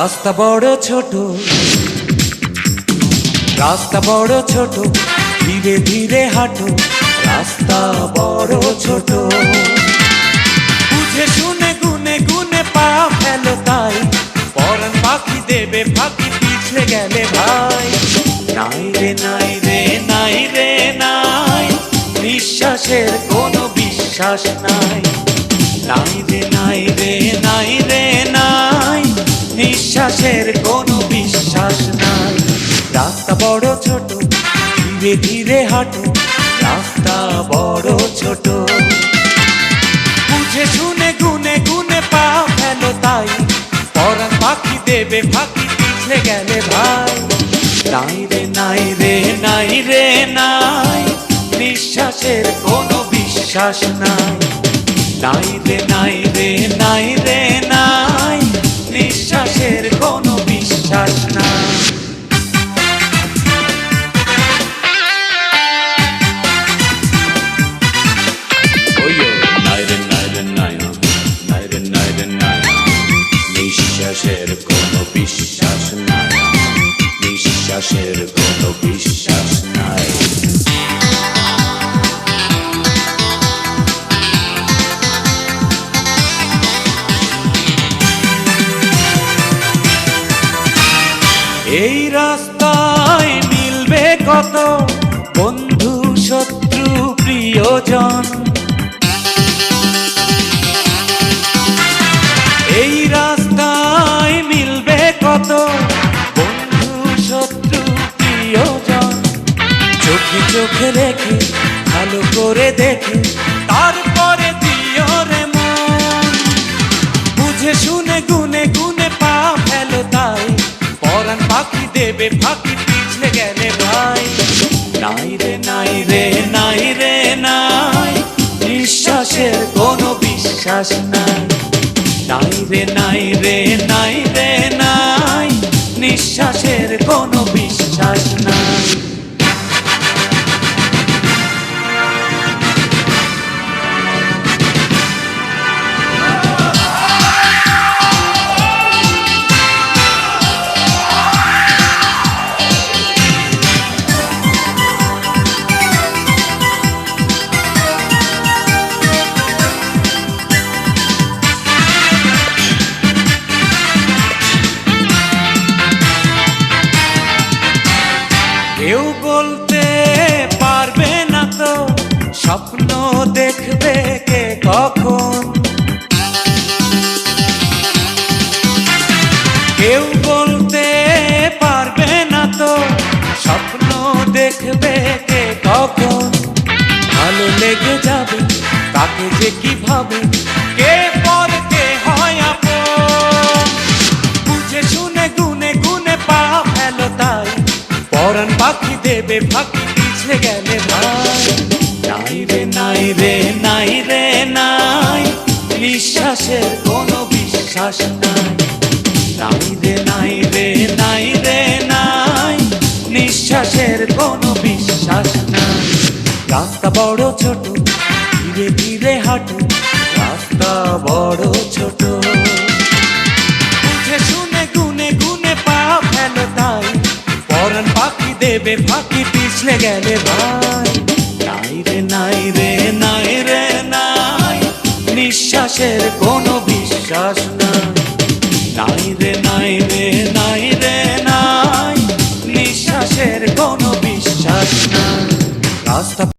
রাস্তা বড় ছোট, রাস্তা বড় ছোট, ধীরে ধীরে হাঁটো, রাস্তা বড় ছোট। বুঝে শুনে গুনে গুনে পা ফেলো তাই, পরাণ পাখি দেবে ফাঁকি পিছলে গেলে ভাই। নাই রে নাই রে নাই রে নাই, নিঃশ্বাসের কোনো বিশ্বাস নাই। নাই রে নাই রে নাই রে নাই, নিঃশ্বাসের কোনো বিশ্বাস নাই। রাস্তা বড় ছোট, ধীরে ধীরে হাঁটো, রাস্তা বড় ছোট। বুঝে শুনে গুনে গুনে পা ফেলো তাই, পরাণ পাখি দেবে ফাঁকি পিছলে গেলে ভাই। নাই রে নাই রে নাই রে নাই, নিঃশ্বাসের কোনো বিশ্বাস নাই। নাই রে নাই রে নাই রে নাই, নিঃশ্বাসের কোনো বিশ্বাস নাই। নিঃশ্বাসের কোনো বিশ্বাস নাই, নিঃশ্বাসের কোনো বিশ্বাস নাই। এই রাস্তায় মিলবে কত বন্ধু শত্রু প্রিয়জন। এই রাস্তায় মিলবে কত বন্ধু শত্রু প্রিয়জন। চোখে চোখে রেখে ভালো করে দেখে তারপরে দিও রে মন। বুঝে শুনে গুনে গুনে পা ফেলো তাই, পরাণ পাখি দেবে ফাঁকি পিছলে গেলে ভাই। নাই রে নাই রে নাই রে নাই, নিঃশ্বাসের কোনো বিশ্বাস নাই। নাই রে নাই রে নাই রে নাই, নিঃশ্বাসের কোনো বিশ্বাস নাই। কেউ বলতে পারবে না তো স্বপ্ন দেখবে কে কখন। কেউ বলতে পারবে না তো স্বপ্ন দেখবে কে কখন। ভালো লেগে যাবে তাকে যে কিভাবে, কে পর কে হয় আপন। বুঝে শুনে গুনে গুনে পা ফেলো তাই, পরাণ পাখি দেবে ফাঁকি পিছলে গেলে ভাই। নাই রে নাই রে নাই রে নাই, নিঃশ্বাসের কোনো বিশ্বাস নাই। নাই রে নাই রে নাই রে নাই, নিঃশ্বাসের কোনো বিশ্বাস নাই। রাস্তা বড় ছোট, ধীরে ধীরে হাঁটো, রাস্তা বড় ছোট। বুঝে শুনে গুনে গুনে পা ফেলো তাই, পরাণ পাখি দেবে ফাঁকি পিছলে গেলে ভাই। নাই রে নাই রে নাই রে নাই, নিঃশ্বাসের কোনো বিশ্বাস নাই। নাই রে নাই রে নাই রে